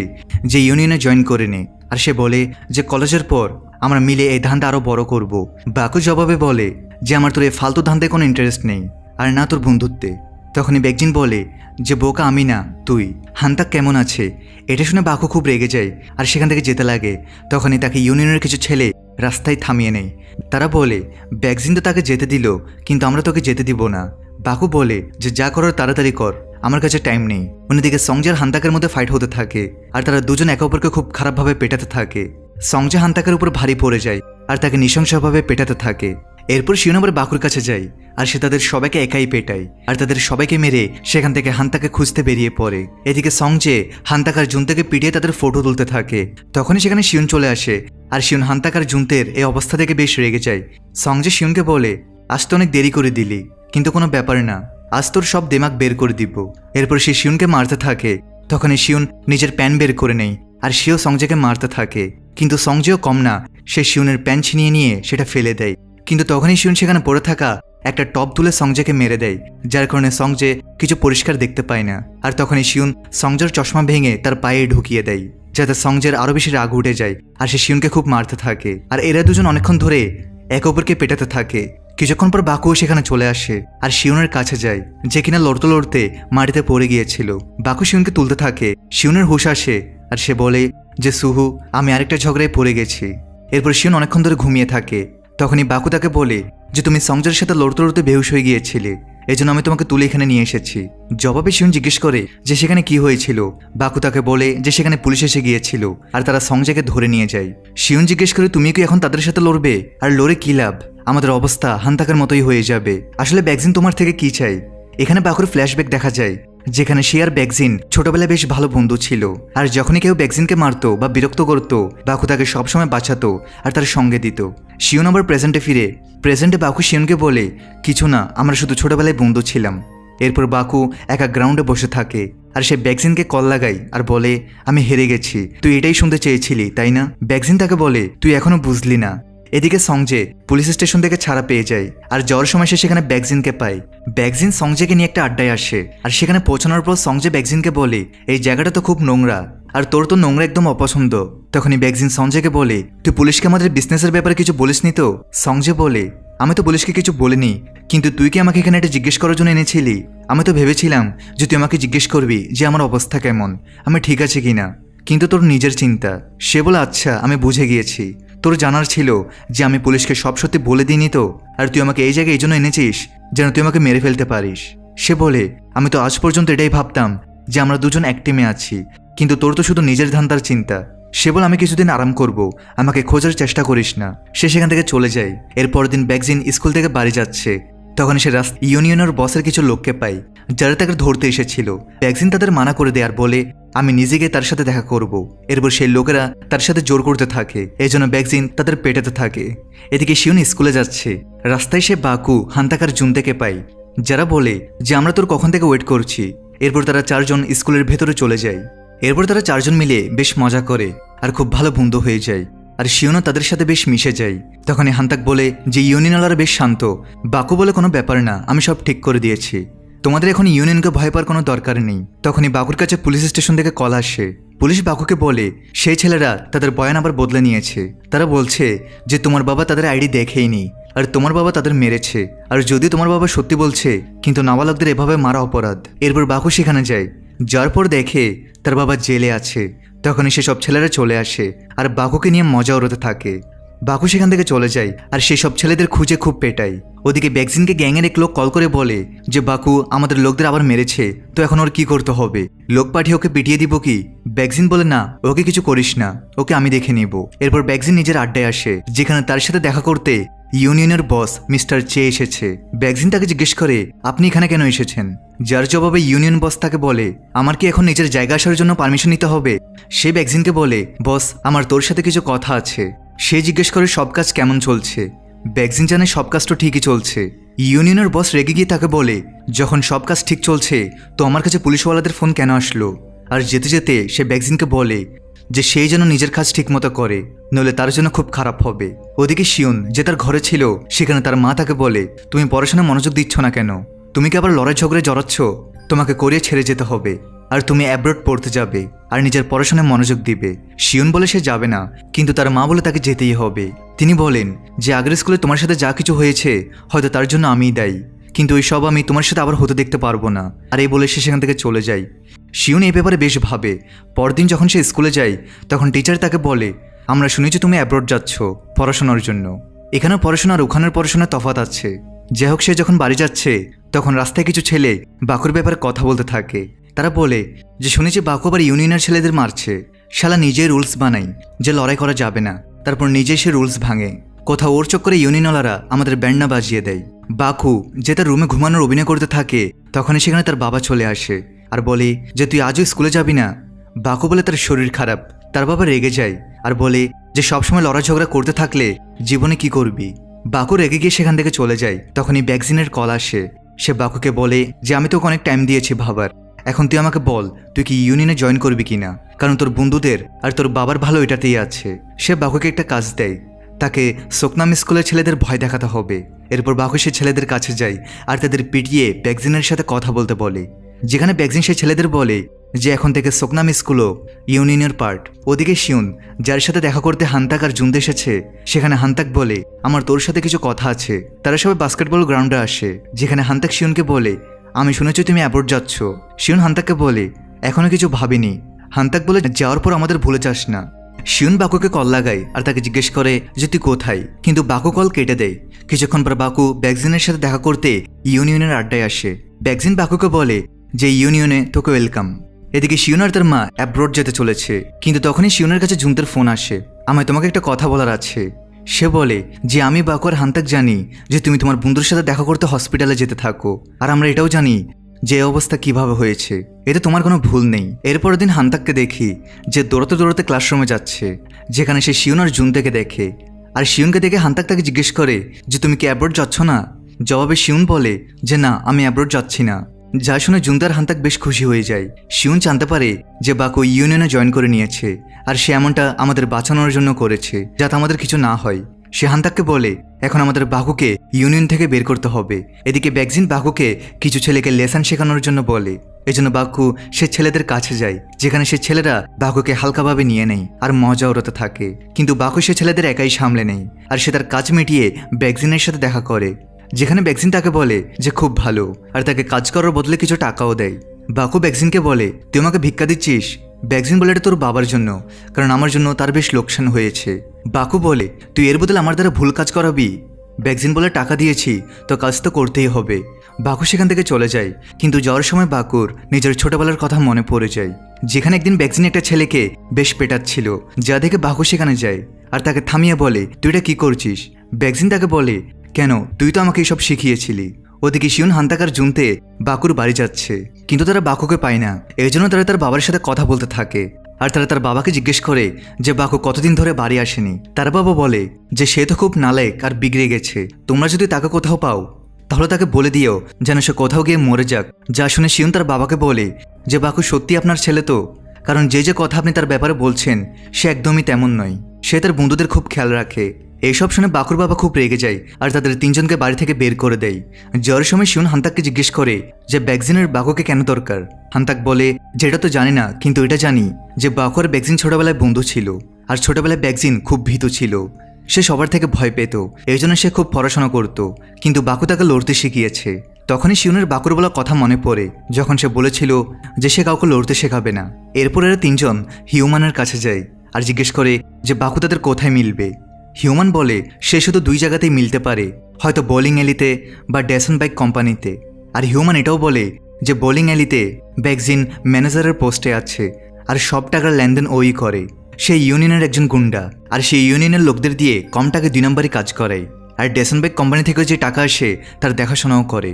যে ইউনিয়নে জয়েন করে নে। আর সে বলে যে কলেজের পর আমরা মিলে এই ধান্দা আরও বড় করব। বাকু জবাবে বলে যে আমার তোর এই ফালতু ধান্দায় কোনো ইন্টারেস্ট নেই, আর না তোর বন্ধুত্বে। তখনই ব্যাকজিন বলে যে বোকা আমি না তুই। হান্তাক কেমন আছে? এটা শুনে বাকু খুব রেগে যায় আর সেখান থেকে যেতে লাগে। তখনই তাকে ইউনিয়নের কিছু ছেলে রাস্তায় থামিয়ে নেয়। তারা বলে ব্যাকজিন তো তাকে যেতে দিল, কিন্তু আমরা তোকে যেতে দিব না। বাকু বলে যে যা করার তাড়াতাড়ি কর, আমার কাছে টাইম নেই। অন্যদিকে সংজার হান্তাকের মধ্যে ফাইট হতে থাকে আর তারা দুজন একে অপরকে খুব খারাপভাবে পেটাতে থাকে। সংজা হান্তাকের উপর ভারী পড়ে যায় আর তাকে নৃশংসভাবে পেটাতে থাকে। এরপর শিউন আবার বাকুর কাছে যায় আর সে তাদের সবাইকে একাই পেটায় আর তাদের সবাইকে মেরে সেখান থেকে হান্তাকে খুঁজতে বেরিয়ে পড়ে। এদিকে সংজে হান্তাক আর জুনতেকে পিটিয়ে তাদের ফটো তুলতে থাকে। তখনই সেখানে শিউন চলে আসে আর শিউন হান্তাক আর জুনতের এই অবস্থা থেকে বেশ রেগে যায়। সংজে শিউনকে বলে আজ তো অনেক দেরি করে দিলি, কিন্তু কোনো ব্যাপার না, আজ তোর সব দিমাগ বের করে দিব। এরপর সে শিউনকে মারতে থাকে। তখনই শিউন নিজের প্যান বের করে নেয় আর সেও সংজেকে মারতে থাকে, কিন্তু সংজেও কম না, সে শিউনের প্যান ছিনিয়ে নিয়ে সেটা ফেলে দেয়। কিন্তু তখনই শিউন সেখানে পড়ে থাকা একটা টপ তুলে সংজয়কে মেরে দেয়, যার কারণে সংজয় কিছু পরিষ্কার দেখতে পায় না। আর তখনই শিউন সংজয়ের চশমা ভেঙে তার পায়ে ঢুকিয়ে দেয়, যাতে সংজয়ের আরও বেশি রাগ উঠে যায় আর সে শিউনকে খুব মারতে থাকে। আর এরা দুজন অনেকক্ষণ ধরে একে অপরকে পেটাতে থাকে। কিছুক্ষণ পর বাকুও সেখানে চলে আসে আর শিউনের কাছে যায়, যে কিনা লড়তে লড়তে মাটিতে পড়ে গিয়েছিল। বাকু শিউনকে তুলতে থাকে। শিউনের হুঁশ আসে আর সে বলে যে সুহু, আমি আরেকটা ঝগড়ায় পড়ে গেছি। এরপর শিউন অনেকক্ষণ ধরে ঘুমিয়ে থাকে। তখনই বাকু তাকে বলে যে তুমি সংজয়ের সাথে লড়তে লড়তে বেহুশ হয়ে গিয়েছিলে, এই জন্য আমি তোমাকে তুলে এখানে নিয়ে এসেছি। জবাবে শিউন জিজ্ঞেস করে যে সেখানে কি হয়েছিল। বাকু তাকে বলে যে সেখানে পুলিশ এসে গিয়েছিল আর তারা সংজয়কে ধরে নিয়ে যায়। শিউন জিজ্ঞেস করে তুমি কি এখন তাদের সাথে লড়বে? আর লড়ে কি লাভ? আমাদের অবস্থা হান্তাকের মতোই হয়ে যাবে। আসলে ব্যাকজিন তোমার থেকে কি চাই? এখানে বাকুর ফ্ল্যাশব্যাক দেখা যায়, যেখানে সে আর ব্যাকজিন ছোটবেলায় বেশ ভালো বন্ধু ছিল। আর যখনই কেউ ব্যাকজিনকে মারতো বা বিরক্ত করতো, বাকু তাকে সবসময় বাঁচাতো আর তার সঙ্গে দিত। শিউন আবার প্রেজেন্টে ফিরে। প্রেজেন্টে বাকু শিউনকে বলে কিছু না, আমরা শুধু ছোটবেলায় বন্ধু ছিলাম। এরপর বাকু একা গ্রাউন্ডে বসে থাকে আর সে ব্যাকজিনকে কল লাগায় আর বলে আমি হেরে গেছি, তুই এটাই শুনতে চেয়েছিলি তাই না? ব্যাকজিন তাকে বলে তুই এখনো বুঝলি না। এদিকে সংজয় পুলিশ স্টেশন থেকে ছাড়া পেয়ে যায় আর যাওয়ার সময় সে সেখানে ব্যাকজিনকে পায়। ব্যাকজিন সংজয়কে নিয়ে একটা আড্ডায় আসে আর সেখানে পৌঁছানোর পর সংজয় ব্যাকজিনকে বলে এই জায়গাটা তো খুব নোংরা আর তোর তো নোংরা একদম অপছন্দ। তখনই ব্যাকজিন সংজয়কে বলে তুই পুলিশকে আমাদের বিজনেসের ব্যাপারে কিছু বলিসনি তো? সংজয় বলে আমি তো পুলিশকে কিছু বলিনি, কিন্তু তুই কি আমাকে এখানে এটা জিজ্ঞেস করার জন্য এনেছিলি? আমি তো ভেবেছিলাম যে তুই আমাকে জিজ্ঞেস করবি যে আমার অবস্থা কেমন, আমি ঠিক আছে কিনা, কিন্তু তোর নিজের চিন্তা। সে বলে আচ্ছা আমি বুঝে গিয়েছি, তোর জানার ছিল যে আমি পুলিশকে সব সত্যি বলে দিইনি তো, আর তুই আমাকে এই জায়গায় এই জন্য এনেছিস যেন তুই আমাকে মেরে ফেলতে পারিস। সে বলে আমি তো আজ পর্যন্ত এটাই ভাবতাম যে আমরা দুজন এক টিমে আছি, কিন্তু তোর তো শুধু নিজের ধান্দার চিন্তা। সে বলে আমি কিছুদিন আরাম করব, আমাকে খোঁজার চেষ্টা করিস না। সে সেখান থেকে চলে যায়। এরপর দিন ব্যাকজিন স্কুল থেকে বাড়ি যাচ্ছে, তখন সে ইউনিয়নের বসের কিছু লোককে পায় যারা তাকে ধরতে এসেছিল। ব্যাকজিন তাদের মানা করে দেয় আর বলে আমি নিজে গিয়ে তার সাথে দেখা করব। এরপর সেই লোকেরা তার সাথে জোর করতে থাকে, এই জন্য ব্যাকজিন তাদের পেটাতে থাকে। এদিকে শিউন স্কুলে যাচ্ছে। রাস্তায় সে বাকু, হান্তাকার জুনতেকে পায়, যারা বলে যে আমরা তোর কখন থেকে ওয়েট করছি। এরপর তারা চারজন স্কুলের ভেতরে চলে যায়। এরপর তারা চারজন মিলে বেশ মজা করে আর খুব ভালো বন্ধু হয়ে যায়, আর শিউনও তাদের সাথে বেশ মিশে যায়। তখনই হান্তাক বলে যে ইউনিয়নওয়ালারা বেশ শান্ত। বাকু বলে কোনো ব্যাপার না, আমি সব ঠিক করে দিয়েছি, তোমাদের এখন ইউনিয়নকে ভয় পাওয়ার কোনো দরকার নেই। তখনই বাকুর কাছে পুলিশ স্টেশন থেকে কল আসে। পুলিশ বাকুকে বলে সেই ছেলেরা তাদের বয়ান আবার বদলে নিয়েছে। তারা বলছে যে তোমার বাবা তাদের আইডি দেখেইনি আর তোমার বাবা তাদের মেরেছে, আর যদি তোমার বাবা সত্যি বলছে কিন্তু নাবালকদের এভাবে মারা অপরাধ। এরপর বাকু সেখানে যায়, যার পর দেখে তার বাবা জেলে আছে। তখনই সেসব ছেলেরা চলে আসে আর বাকুকে নিয়ে মজা ওড়াতে থাকে। বাকু সেখান থেকে চলে যায় আর সেই সব ছেলেদের খুঁজে খুব পেটায়। ওদিকে ব্যাকজিনকে গ্যাংয়ের এক লোক কল করে বলে যে বাকু আমাদের লোকদের আবার মেরেছে, তো এখন ওর কি করতে হবে? লোক পাঠিয়ে ওকে পিটিয়ে দিব কি? ব্যাকজিন বলে না, ওকে কিছু করিস না, ওকে আমি দেখে নিব। এরপর ব্যাকজিন নিজের আড্ডায় আসে, যেখানে তার সাথে দেখা করতে ইউনিয়নের বস মিস্টার চে এসেছে। ব্যাকজিন তাকে জিজ্ঞেস করে আপনি এখানে কেন এসেছেন? যার জবাবে ইউনিয়ন বস তাকে বলে আমার কি এখন নিজের জায়গা আসার জন্য পারমিশন নিতে হবে? সে ব্যাকজিনকে বলে বস আমার তোর সাথে কিছু কথা আছে। সে জিজ্ঞেস করে সব কাজ কেমন চলছে? ব্যাকজিন জানে সব কাজ তো ঠিকই চলছে। ইউনিয়নের বস রেগে গিয়ে তাকে বলে যখন সব কাজ ঠিক চলছে তো আমার কাছে পুলিশওয়ালাদের ফোন কেন আসলো? আর যেতে যেতে সে ব্যাকজিনকে বলে যে সেই যেন নিজের কাজ ঠিক মতো করে, নইলে তার জন্য খুব খারাপ হবে। ওদিকে শিউন যে তার ঘরে ছিল, সেখানে তার মা তাকে বলে তুমি পড়াশোনায় মনোযোগ দিচ্ছ না কেন? তুমি কি আবার লড়াই ঝগড়ে জড়াচ্ছ? তোমাকে কোরিয়া ছেড়ে যেতে হবে আর তুমি অ্যাব্রড পড়তে যাবে আর নিজের পড়াশোনায় মনোযোগ দিবে। শিউন বলে সে যাবে না, কিন্তু তার মা বলে তাকে যেতেই হবে। তিনি বলেন যে আগের স্কুলে তোমার সাথে যা কিছু হয়েছে হয়তো তার জন্য আমিই দায়ী, কিন্তু ওই সব আমি তোমার সাথে আবার হতে দেখতে পারবো না। আর এই বলে সে সেখান থেকে চলে যায়। শিউন এই ব্যাপারে বেশ ভাবে। পরদিন যখন সে স্কুলে যায় তখন টিচার তাকে বলে আমরা শুনেছি তুমি অ্যাব্রড যাচ্ছ পড়াশোনার জন্য। এখানেও পড়াশোনা আর ওখানের পড়াশোনার তফাৎ আছে। যাই হোক, সে যখন বাড়ি যাচ্ছে তখন রাস্তায় কিছু ছেলে বাকুর ব্যাপারে কথা বলতে থাকে। তারা বলে যে শুনেছি বাকু আবার ইউনিয়নের ছেলেদের মারছে। শালা নিজেই রুলস বানাই যে লড়াই করা যাবে না, তারপর নিজেই সে রুলস ভাঙে। কোথাও ওর চক্করে ইউনিয়নওয়ালারা আমাদের ব্যান্ডনা বাজিয়ে দেয়। বাকু যে তার রুমে ঘুমানোর অভিনয় করতে থাকে তখনই সেখানে তার বাবা চলে আসে আর বলে যে তুই আজও স্কুলে যাবি না? বাকু বলে তার শরীর খারাপ। তার বাবা রেগে যায় আর বলে যে সবসময় লড়াই ঝগড়া করতে থাকলে জীবনে কি করবি? বাকু রেগে গিয়ে সেখান থেকে চলে যায়। তখনই ব্যাকজিনের কল আসে। সে বাকুকে বলে যে আমি তোকে অনেক টাইম দিয়েছি ভাবার, এখন তুই আমাকে বল তুই কি ইউনিয়নে জয়েন করবি কিনা, কারণ তোর বন্ধুদের আর তোর বাবার ভালো এটাতেই আছে। সে বাকুকে একটা কাজ দেয়, তাকে সোকনাম স্কুলের ছেলেদের ভয় দেখাতে হবে। এরপর বাকু সে ছেলেদের কাছে যায় আর তাদের পিটিয়ে ব্যাকজিনের সাথে কথা বলতে বলে, যেখানে ব্যাকজিন সে ছেলেদের বলে যে এখন থেকে সোকনাম স্কুলও ইউনিয়নের পার্ট। ওদিকে শিউন, যার সাথে দেখা করতে হান্তাক আর জুনতে এসেছে, সেখানে হান্তাক বলে আমার তোর সাথে কিছু কথা আছে। তারা সবাই বাস্কেটবল গ্রাউন্ডে আসে, যেখানে হান্তাক শিউনকে বলে আমি শুনেছি তুমি অ্যাবোর্ড যাচ্ছ। শিউন হান্তাককে বলে এখনো কিছু ভাবিনি। হান্তাক বলে যাওয়ার পর আমাদের ভুলে যাস না। শিউন বাকুকে কল লাগায় আর তাকে জিজ্ঞেস করে যে তুই কোথায়, কিন্তু বাকু কল কেটে দেয়। কিছুক্ষণ পর বাকু ব্যাকজিনের সাথে দেখা করতে ইউনিয়নের আড্ডায় আসে। ব্যাকজিন বাকুকে বলে যে ইউনিয়নে তোকে ওয়েলকাম। এদিকে শিউন আর তার মা অ্যাব্রোড যেতে চলেছে, কিন্তু তখনই শিউনের কাছে জুনতের ফোন আসে। আমায় তোমাকে একটা কথা বলার আছে। সে বলে যে আমি বাকু আর হান্তাক জানি যে তুমি তোমার বন্ধুর সাথে দেখা করতে হসপিটালে যেতে থাকো, আর আমরা এটাও জানি যে অবস্থা কিভাবে হয়েছে, এতে তোমার কোনো ভুল নেই। এরপরের দিন হান্তাককে দেখি যে দৌড়াতে দৌড়াতে ক্লাসরুমে যাচ্ছে, যেখানে সে শিউন আর জুনতেকে দেখে। আর শিউনকে দেখে হান্তাক তাকে জিজ্ঞেস করে যে তুমি কি অ্যাব্রোড যাচ্ছ না? জবাবে শিউন বলে যে না, আমি অ্যাব্রোড যাচ্ছি না। যা শুনে জুনতে আর হান্তাক বেশ খুশি হয়ে যায়। শিউন জানতে পারে যে বাকু ইউনিয়নে জয়েন করে নিয়েছে, আর সে এমনটা আমাদের বাঁচানোর জন্য করেছে যাতে আমাদের কিছু না হয়। সে হান্তাককে বলে এখন আমাদের বাকুকে ইউনিয়ন থেকে বের করতে হবে। এদিকে ব্যাকজিন বাকুকে কিছু ছেলেকে লেসন শেখানোর জন্য বলে। এজন্য বাকু সে ছেলেদের কাছে যায়, যেখানে সে ছেলেরা বাকুকে হালকাভাবে নিয়ে নেয় আর মজা ওড়াতে থাকে। কিন্তু বাকু সে ছেলেদের একাই সামলে নেয়, আর সে তার কাজ মিটিয়ে ব্যাকজিনের সাথে দেখা করে, যেখানে ব্যাকজিন তাকে বলে যে খুব ভালো, আর তাকে কাজ করার বদলে কিছু টাকাও দেয়। বাকু ব্যাকজিনকে বলে তুই আমাকে ভিক্ষা দিচ্ছিস? ব্যাকজিন বলে এটা তোর বাবার জন্য, কারণ আমার জন্য তার বেশ লোকসান হয়েছে। বাকু বলে তুই এর বদলে আমার দ্বারা ভুল কাজ করাবি? ব্যাকজিন বলে টাকা দিয়েছি তো কাজ তো করতেই হবে। বাকু সেখান থেকে চলে যায়, কিন্তু যাওয়ার সময় বাকুর নিজের ছোটবেলার কথা মনে পড়ে যায়, যেখানে একদিন ব্যাকজিন একটা ছেলেকে বেশ পেটাচ্ছিল, যা দেখে বাকু সেখানে যায় আর তাকে থামিয়ে বলে তুই এটা কি করছিস? ব্যাকজিন তাকে বলে কেন, তুই তো আমাকে এসব শিখিয়েছিলি। ওদিকে শিউন হান্তাকার জুনতে বাকুর বাড়ি যাচ্ছে, কিন্তু তারা বাকুকে পায় না। এই জন্য তারা তার বাবার সাথে কথা বলতে থাকে, আর তারা তার বাবাকে জিজ্ঞেস করে যে বাকু কতদিন ধরে বাড়ি আসেনি। তার বাবা বলে যে সে তো খুব নালায়েক আর বিগড়ে গেছে, তোমরা যদি তাকে কোথাও পাও তাহলে তাকে বলে দিও যেন সে কোথাও গিয়ে মরে যাক। যা শুনে শিউন তার বাবাকে বলে যে বাকু সত্যি আপনার ছেলে তো? কারণ যে যে কথা আপনি তার ব্যাপারে বলছেন সে একদমই তেমন নয়, সে তার বন্ধুদের খুব খেয়াল রাখে। এইসব শুনে বাকুর বাবা খুব রেগে যায় আর তাদের তিনজনকে বাড়ি থেকে বের করে দেয়। যাওয়ার সময় শিউন হান্তাককে জিজ্ঞেস করে যে ব্যাকজিনের বাকুকে কেন দরকার? হান্তাক বলে যে এটা তো জানি না, কিন্তু এটা জানি যে বাকু আর ব্যাকজিন ছোটবেলায় বন্ধু ছিল, আর ছোটবেলায় ব্যাকজিন খুব ভীতু ছিল, সে সবার থেকে ভয় পেত। এই জন্য সে খুব পড়াশোনা করত, কিন্তু বাকু তাকে লড়তে শিখিয়েছে। তখনই শিউনের বাকুর বলা কথা মনে পড়ে যখন সে বলেছিল যে সে কাউকে লড়তে শেখাবে না। এরপর এরা তিনজন হিউম্যানের কাছে যায় আর জিজ্ঞেস করে যে বাকু তাদের কোথায় মিলবে। হিউম্যান বলে সে শুধু দুই জায়গাতেই মিলতে পারে, হয়তো বোলিং অ্যালিতে বা ড্যাসন বাইক কোম্পানিতে। আর হিউম্যান এটাও বলে যে বোলিং অ্যালিতে ব্যাকজিন ম্যানেজারের পোস্টে আছে আর সব টাকার লেনদেন ওই করে। সে ইউনিয়নের একজন গুন্ডা, আর সেই ইউনিয়নের লোকদের দিয়ে কম টাকায় 2 নম্বরই কাজ করায়, আর ড্যাসন বাইক কোম্পানি থেকে যে টাকা আসে তার দেখাশোনাও করে।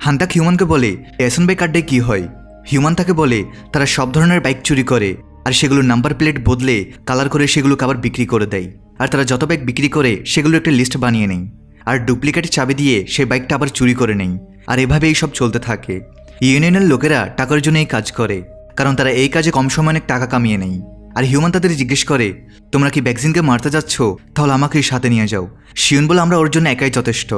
হান্তাক হিউম্যানকে বলে ড্যাসন বাইক আড্ডায় কী হয়? হিউম্যান তাকে বলে তারা সব ধরনের বাইক চুরি করে আর সেগুলোর নাম্বার প্লেট বদলে কালার করে সেগুলোকে আবার বিক্রি করে দেয়, আর তারা যত বাইক বিক্রি করে সেগুলো একটা লিস্ট বানিয়ে নেয় আর ডুপ্লিকেট চাবি দিয়ে সেই বাইকটা আবার চুরি করে নেয়। আর এভাবেই সব চলতে থাকে। ইউনিয়নের লোকেরা টাকার জন্য এই কাজ করে, কারণ তারা এই কাজে কম সময়ে অনেক টাকা কামিয়ে নেয়। আর হিউম্যান তাদের জিজ্ঞেস করে তোমরা কি ব্যাকজিনকে মারতে যাচ্ছ? তাহলে আমাকে সাথে নিয়ে যাও। শিউন বলে আমরা ওর জন্য একাই যথেষ্ট।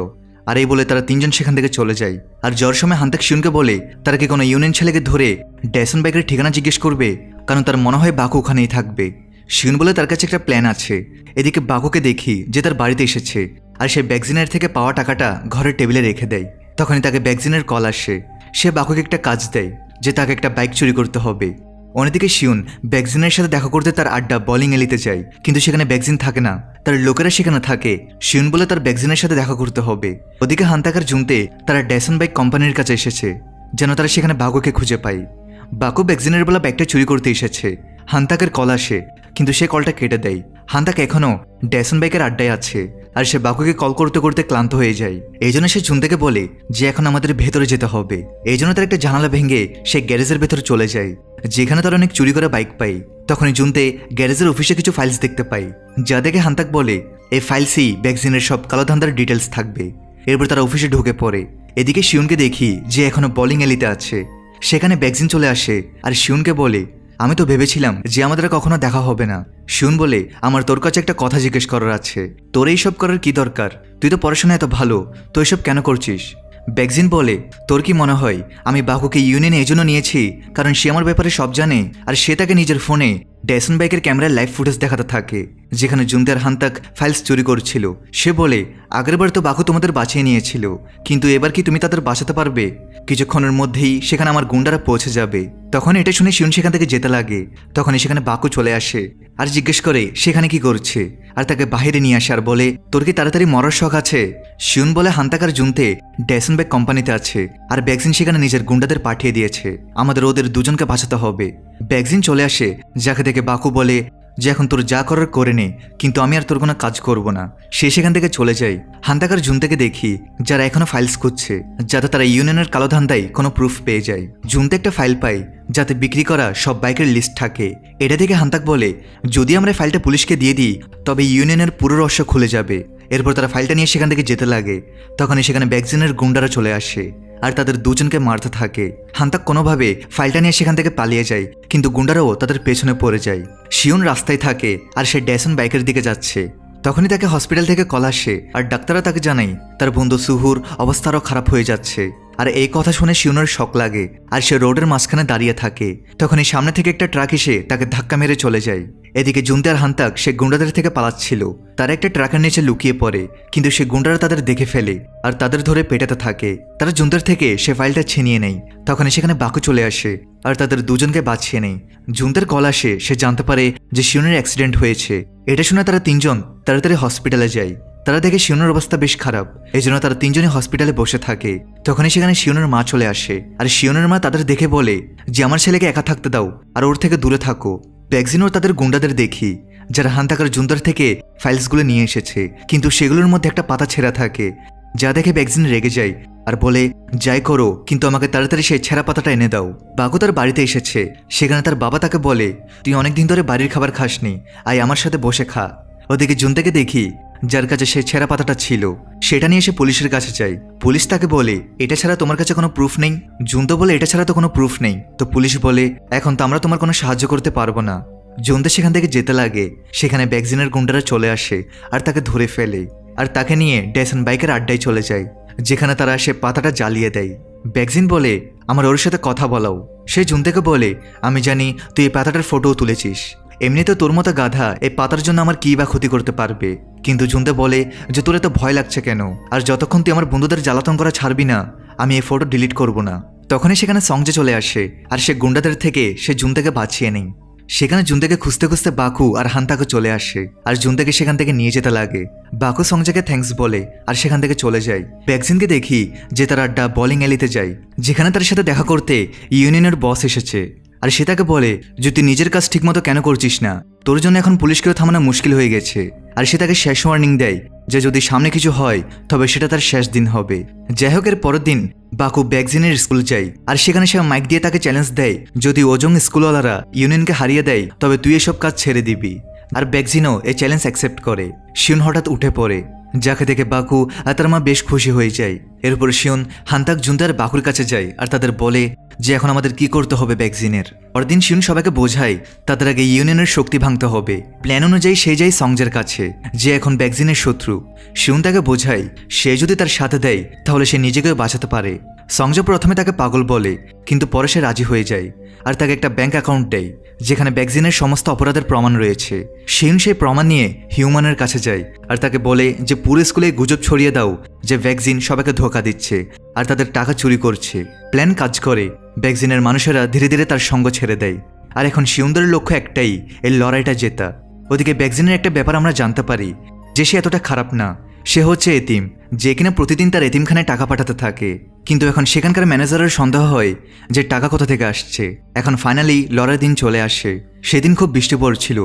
আর এই বলে তারা তিনজন সেখান থেকে চলে যায়। আর যাওয়ার সময় হান্তাক শিউনকে বলে তারা কি কোনো ইউনিয়ন ছেলেকে ধরে ড্যাসন বাইকের ঠিকানা জিজ্ঞেস করবে, কারণ তার মনে হয় বাকু ওখানেই থাকবে। শিউন বলে তার কাছে একটা প্ল্যান আছে। এদিকে বাকুকে দেখি যে তার বাড়িতে এসেছে, আর সে ব্যাকজিনের থেকে পাওয়া টাকাটা ঘরের টেবিলে রেখে দেয়। তখনই তাকে ব্যাকজিনের কল আসে। সে বাকুকে একটা কাজ দেয় যে তাকে একটা বাইক চুরি করতে হবে। অন্যদিকে শিউন ব্যাকজিনের সাথে দেখা করতে তার আড্ডা বোলিং অ্যালিতে যায়, কিন্তু সেখানে ব্যাকজিন থাকে না, তার লোকেরা সেখানে থাকে। শিউন বলে তার ব্যাকজিনের সাথে দেখা করতে হবে। ওদিকে হান্তাকার জুনতে তারা ড্যাসন বাইক কোম্পানির কাছে এসেছে যেন তারা সেখানে বাকুকে খুঁজে পায়। বাকু ব্যাকজিনের বলা ব্যাগটা চুরি করতে এসেছে। হান্তাকের কল আসে, কিন্তু সে কলটা কেটে দেয়। হান্তাক এখনও ড্যাসন বাইকের আড্ডায় আছে, আর সে বাকুকে কল করতে করতে ক্লান্ত হয়ে যায়। এই জন্য সে জুনতেকে বলে যে এখন আমাদের ভেতরে যেতে হবে। এই জন্য তার একটা জানালা ভেঙে সে গ্যারেজের ভেতরে চলে যায়, যেখানে তার অনেক চুরি করা বাইক পায়। তখনই জুনতে গ্যারেজের অফিসে কিছু ফাইলস দেখতে পায়, যা দেখে হান্তাক বলে এই ফাইলসেই ব্যাকজিনের সব কালো ধান্দার ডিটেলস থাকবে। এরপর তারা অফিসে ঢুকে পড়ে। এদিকে শিউনকে দেখি যে এখনো বোলিং অ্যালিতে আছে। সেখানে ব্যাকজিন চলে আসে আর শিউনকে বলে আমি তো ভেবেছিলাম যে আমাদের আর কখনো দেখা হবে না। শিউন বলে, আমার তোর কাছে একটা কথা জিজ্ঞেস করার আছে। তোর এইসব করার কি দরকার? তুই তো পড়াশোনা এত ভালো, তো এইসব কেন করছিস? ব্যাকজিন বলে, তোর কি মনে হয় আমি বাকুকে ইউনিয়নে এই জন্য নিয়েছি কারণ সে আমার ব্যাপারে সব জানে, আর সে তাকে নিজের ফোনে ড্যাসন বাইকের ক্যামেরার লাইভ ফুটেজ দেখাতে থাকে যেখানে জুনতে আর হান্তাক ফাইলস চুরি করছিল। সে বলে, আগেরবার তো বাকু তোমাদের বাঁচিয়ে নিয়েছিল, কিন্তু এবার কি তুমি তাদের বাঁচাতে পারবে? কিছুক্ষণের মধ্যেই সেখানে আমার গুন্ডারা পৌঁছে যাবে। তখন এটা শুনে শিউন সেখান থেকে যেতে লাগে। তখনই সেখানে বাকু চলে আসে আর জিজ্ঞেস করে সেখানে কি করছে, আর তাকে বাইরে নিয়ে আসে আর বলে, তোর কি তাড়াতাড়ি মরার শখ আছে? শিউন বলে, হান্তাকার জুনতে ড্যাসন বাইক কোম্পানিতে আছে, আর ব্যাকজিন সেখানে নিজের গুন্ডাদের পাঠিয়ে দিয়েছে, আমাদের ওদের দুজনকে বাঁচাতে হবে। ব্যাকজিন চলে আসে, যাকে দেখে বাকু বলে যে এখন তোর যা করার করে নে, কিন্তু আমি আর তোর কোনো কাজ করব না। সে সেখান থেকে চলে যায়। হান্তাকার জুনতেকে দেখি যারা এখনো ফাইলস খুঁজছে, যাতে তারা ইউনিয়নের কালো ধান্দায় কোনো প্রুফ পেয়ে যায়। জুনতে একটা ফাইল পাই যাতে বিক্রি করা সব বাইকের লিস্ট থাকে। এটা দেখে হান্তাক বলে, যদি আমরা ফাইলটা পুলিশকে দিয়ে দিই তবে ইউনিয়নের পুরো রহস্য খুলে যাবে। এরপর তারা ফাইলটা নিয়ে সেখান থেকে যেতে লাগে। তখনই সেখানে ব্যাকজিনের গুন্ডারা চলে আসে আর তাদের দুজনকে মারতে থাকে। হান্তাক কোনোভাবে ফাইলটা নিয়ে সেখান থেকে পালিয়ে যায়, কিন্তু গুন্ডারাও তাদের পেছনে পড়ে যায়। শিউন রাস্তায় থাকে আর সে ড্যাসন বাইকের দিকে যাচ্ছে। তখনই তাকে হসপিটাল থেকে কল আসে আর ডাক্তাররা তাকে জানায় তার বন্ধু সুহুর অবস্থা আরও খারাপ হয়ে যাচ্ছে। আর এই কথা শুনে শিউনের শক লাগে আর সে রোডের মাঝখানে দাঁড়িয়ে থাকে। তখনই সামনে থেকে একটা ট্রাক এসে তাকে ধাক্কা মেরে চলে যায়। এদিকে জুনতে আর হান্তাক সে গুন্ডাদের থেকে পালাচ্ছিল। তারা একটা ট্রাকের নিচে লুকিয়ে পড়ে, কিন্তু সে গুন্ডারা তাদের দেখে ফেলে আর তাদের ধরে পেটাতে থাকে। তারা জুনদের থেকে সে ফাইলটা ছিনিয়ে নেয়। তখনই সেখানে বাকু চলে আসে আর তাদের দুজনকে বাঁচিয়ে নেয়। জুনদের কল আসে, সে জানতে পারে যে শিউনের অ্যাক্সিডেন্ট হয়েছে। এটা শুনে তারা তিনজন তাড়াতাড়ি হসপিটালে যায়। তারা দেখে শিউনের অবস্থা বেশ খারাপ, এই জন্য তারা তিনজনই হসপিটালে বসে থাকে। তখনই সেখানে শিউনের মা চলে আসে আর শিউনের মা তাদের দেখে বলে যে আমার ছেলেকে একা থাকতে দাও আর ওর থেকে দূরে থাকো। ব্যাকজিনও তাদের গুন্ডাদের দেখি যারা হান্তাকার জুনদার থেকে ফাইলসগুলো নিয়ে এসেছে, কিন্তু সেগুলোর মধ্যে একটা পাতা ছেঁড়া থাকে, যা দেখে ব্যাকজিন রেগে যায় আর বলে, যাই করো কিন্তু আমাকে তাড়াতাড়ি সেই ছেঁড়া পাতাটা এনে দাও। বাকু তার বাড়িতে এসেছে, সেখানে তার বাবা তাকে বলে, তুই অনেকদিন ধরে বাড়ির খাবার খাসনি, আয় আমার সাথে বসে খা। ওদিকে জুনতাকে দেখি যার কাছে সেই ছেঁড়া পাতাটা ছিল, সেটা নিয়ে এসে পুলিশের কাছে যায়। পুলিশ তাকে বলে, এটা ছাড়া তোমার কাছে কোনো প্রুফ নেই? জুনতো বলে, এটা ছাড়া তো কোনো প্রুফ নেই। তো পুলিশ বলে, এখন তো আমরা তোমার কোনো সাহায্য করতে পারবো না। জুনতে সেখান থেকে যেতে লাগে। সেখানে ব্যাকজিনের গুন্ডারা চলে আসে আর তাকে ধরে ফেলে আর তাকে নিয়ে ড্যাসন বাইকের আড্ডায় চলে যায়, যেখানে তারা সে পাতাটা জ্বালিয়ে দেয়। ব্যাকজিন বলে, আমার ওর সাথে কথা বলাও। সে জুনতেকে বলে, আমি জানি তুই এই পাতাটার ফটোও তুলেছিস, এমনিতে তোর মতো গাধা এই পাতার জন্য আমার কী বা ক্ষতি করতে পারবে। কিন্তু জুনতে বলে যে তোর এত ভয় লাগছে কেন, আর যতক্ষণ তুই আমার বন্ধুদের জ্বালাতন করা ছাড়বি না আমি এই ফটো ডিলিট করব না। তখনই সেখানে সংজে চলে আসে আর সে গুন্ডাদের থেকে সে জুনতেকে বাঁচিয়ে নেয়। সেখানে জুনতেকে খুঁজতে খুঁজতে বাকু আর হান্তাকে চলে আসে আর জুনতেকে সেখান থেকে নিয়ে যেতে লাগে। বাকু সংজাকে থ্যাঙ্কস বলে আর সেখান থেকে চলে যায়। ব্যাকজিনকে দেখি যে তার আড্ডা বোলিং অ্যালিতে যায়, যেখানে তার সাথে দেখা করতে ইউনিয়নের বস এসেছে। আর সে তাকে বলে যে তুই নিজের কাজ ঠিকমতো কেন করছিস না, তোর জন্য এখন পুলিশকেও থামানো মুশকিল হয়ে গেছে। আর সে তাকে শেষ ওয়ার্নিং দেয় যে যদি সামনে কিছু হয় তবে সেটা তার শেষ দিন হবে। যাই হোক, এর পরের দিন বাকু ব্যাকজিনের স্কুল যায় আর সেখানে সে মাইক দিয়ে তাকে চ্যালেঞ্জ দেয়, যদি ওজং স্কুলওয়ালারা ইউনিয়নকে হারিয়ে দেয় তবে তুই এসব কাজ ছেড়ে দিবি। আর ব্যাকজিনও এই চ্যালেঞ্জ অ্যাকসেপ্ট করে। শিউন হঠাৎ উঠে পড়ে, যাকে দেখে বাকু আর তার মা বেশ খুশি হয়ে যায়। এরপর শিউন হান্তাক জুনতার বাকুর কাছে যায় আর তাদের বলে যে এখন আমাদের কি করতে হবে ব্যাকজিনের। পরদিন শিউন সবাইকে বোঝায় তাদের আগে ইউনিয়নের শক্তি ভাঙতে হবে। প্ল্যান অনুযায়ী সে যায় সংজের কাছে, যে এখন ব্যাকজিনের শত্রু। শিউন তাকে বোঝায় সে যদি তার সাথে দেয় তাহলে সে নিজেকেও বাঁচাতে পারে। সংজ প্রথমে তাকে পাগল বলে, কিন্তু পরে সে রাজি হয়ে যায় আর তাকে একটা ব্যাংক অ্যাকাউন্ট দেয় যেখানে ব্যাকজিনের সমস্ত অপরাধের প্রমাণ রয়েছে। শিউন সেই প্রমাণ নিয়ে হিউম্যানের কাছে যায় আর তাকে বলে যে পুরো স্কুলে গুজব ছড়িয়ে দাও যে ব্যাকজিন সবাইকে ধোঁকা দিচ্ছে আর তাদের টাকা চুরি করছে। প্ল্যান কাজ করে, ব্যাকজিনের মানুষেরা ধীরে ধীরে তার সঙ্গ ছেড়ে দেয়। আর এখন শিউনদের লক্ষ্য একটাই, এই লড়াইটা জেতা। ওদিকে ব্যাকজিনের একটা ব্যাপার আমরা জানতে পারি যে সে এতটা খারাপ না, সে হচ্ছে এতিম, যে কিনা প্রতিদিন তার এতিমখানায় টাকা পাঠাতে থাকে। কিন্তু এখন সেখানকার ম্যানেজারের সন্দেহ হয় যে টাকা কোথা থেকে আসছে। এখন ফাইনালি লড়াইয়ের দিন চলে আসে। সেদিন খুব বৃষ্টি পড়ছিল,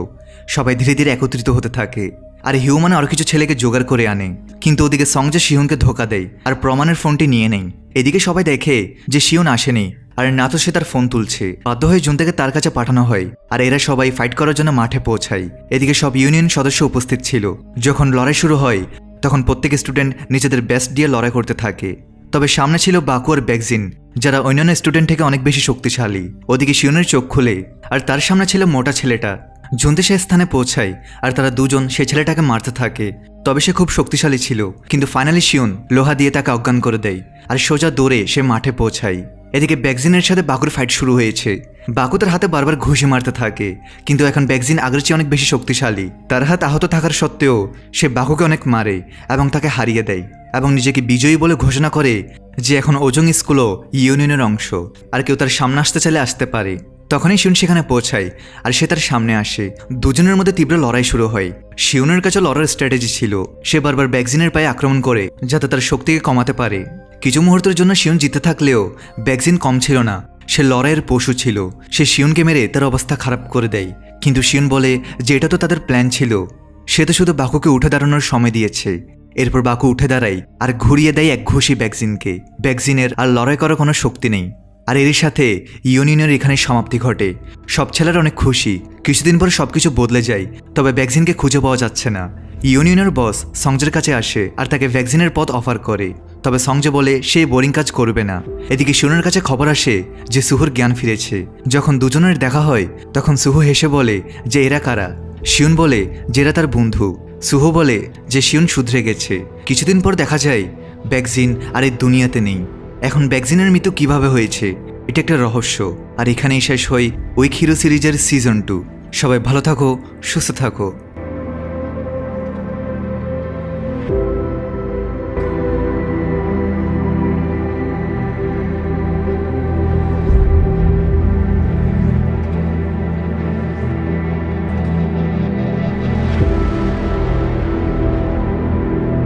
সবাই ধীরে ধীরে একত্রিত হতে থাকে আর হিউম্যান আরও কিছু ছেলেকে জোগাড় করে আনে। কিন্তু ওদিকে সংজে শিউনকে ধোকা দেয় আর প্রমাণের ফোনটি নিয়ে নেয়। এদিকে সবাই দেখে যে শিউন আসেনি আর না তো সে তার ফোন তুলছে। বাধ্য হয়ে জুনতাকে তার কাছে পাঠানো হয় আর এরা সবাই ফাইট করার জন্য মাঠে পৌঁছায়। এদিকে সব ইউনিয়ন সদস্য উপস্থিত ছিল। যখন লড়াই শুরু হয় তখন প্রত্যেক স্টুডেন্ট নিজেদের বেস্ট দিয়ে লড়াই করতে থাকে। তবে সামনে ছিল বাকু আর ব্যাকজিন, যারা অন্যান্য স্টুডেন্ট থেকে অনেক বেশি শক্তিশালী। ওদিকে শিউনের চোখ খুলে আর তার সামনে ছিল মোটা ছেলেটা। জুনতে সে স্থানে পৌঁছায় আর তারা দুজন সে ছেলেটাকে মারতে থাকে। তবে সে খুব শক্তিশালী ছিল, কিন্তু ফাইনালি শিউন লোহা দিয়ে তাকে অজ্ঞান করে দেয় আর সোজা দৌড়ে সে মাঠে পৌঁছায়। এদিকে ব্যাকজিনের সাথে বাকুর ফাইট শুরু হয়েছে। বাকু তার হাতে বারবার ঘুষি মারতে থাকে, কিন্তু এখন ব্যাকজিন আগের চেয়ে অনেক বেশি শক্তিশালী। তার হাত আহত থাকার সত্ত্বেও সে বাকুকে অনেক মারে এবং তাকে হারিয়ে দেয় এবং নিজেকে বিজয়ী বলে ঘোষণা করে যে এখন ওজং স্কুলও ইউনিয়নের অংশ, আর কেউ তার সামনে আসতে চাইলে আসতে পারে। তখনই শিউন সেখানে পৌঁছায় আর সে তার সামনে আসে। দুজনের মধ্যে তীব্র লড়াই শুরু হয়। শিউনের কাছে লড়ার স্ট্র্যাটেজি ছিল সে বারবার ব্যাকজিনের পায়ে আক্রমণ করে যাতে তার শক্তিকে কমাতে পারে। কিছু মুহূর্তের জন্য শিউন জিতে থাকলেও ব্যাকজিন কম ছিল না, সে লড়াইয়ের পশু ছিল। সে শিউনকে মেরে তার অবস্থা খারাপ করে দেয়, কিন্তু শিউন বলে যে এটা তো তাদের প্ল্যান ছিল। সে তো শুধু বাকুকে উঠে দাঁড়ানোর সময় দিয়েছে। এরপর বাকু উঠে দাঁড়ায় আর ঘুরিয়ে দেয় এক ঘুষি ব্যাকজিনকে। ব্যাকজিনের আর লড়াই করার কোনো শক্তি নেই। আর এরই সাথে ইউনিয়নের এখানে সমাপ্তি ঘটে। সব ছেলেরা অনেক খুশি। কিছুদিন পর সবকিছু বদলে যায়, তবে ব্যাকজিনকে খুঁজে পাওয়া যাচ্ছে না। ইউনিয়নের বস সংজের কাছে আসে আর তাকে ভ্যাকসিনের পদ অফার করে, তবে সংজে বলে সে বোরিং কাজ করবে না। এদিকে শিউনের কাছে খবর আসে যে সুহুর জ্ঞান ফিরেছে। যখন দুজনের দেখা হয় তখন সুহু হেসে বলে যে এরা কারা। শিউন বলে যে এরা তার বন্ধু। সুহু বলে যে শিউন শুধরে গেছে। কিছুদিন পর দেখা যায় ব্যাকজিন আর এই দুনিয়াতে নেই। এখন ব্যাকজিনের মৃত্যু কিভাবে হয়েছে এটা একটা রহস্য। আর এখানেই শেষ হয় উইক হিরো সিরিজের সিজন 2। সবাই ভালো থাকো, সুস্থ থাকো।